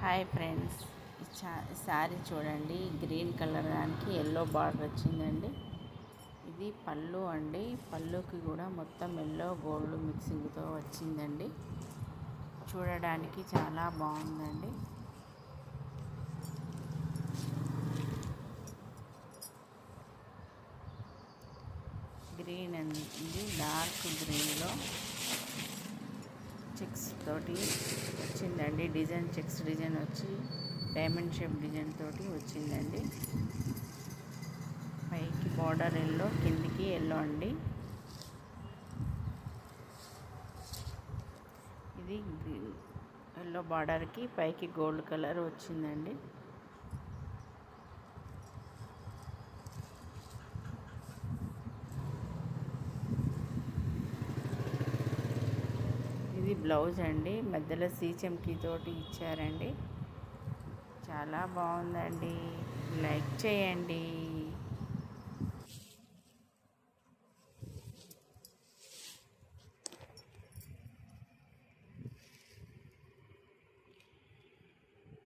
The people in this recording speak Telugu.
హాయ్ ఫ్రెండ్స్, ఈ శారీ చూడండి. గ్రీన్ కలర్ దానికి ఎల్లో బార్డర్ వచ్చిందండి. ఇది పళ్ళు అండి. పళ్ళుకి కూడా మొత్తం ఎల్లో గోల్డ్ మిక్సింగ్తో వచ్చిందండి. చూడడానికి చాలా బాగుందండి. గ్రీన్ అండి, డార్క్ గ్రీన్లో చెక్స్ తోటి వచ్చిందండి. డిజైన్ చెక్స్ డిజైన్ వచ్చి డైమండ్ షేప్ డిజైన్ తోటి వచ్చిందండి. పైకి బార్డర్ ఎల్లో, కిందికి ఎల్లో అండి. ఇది ఎల్లో బార్డర్కి పైకి గోల్డ్ కలర్ వచ్చిందండి. ఇది బ్లౌజ్ అండి. మధ్యలో సీచంకి తోటి ఇచ్చారండి. చాలా బాగుందండి. లైక్ చేయండి.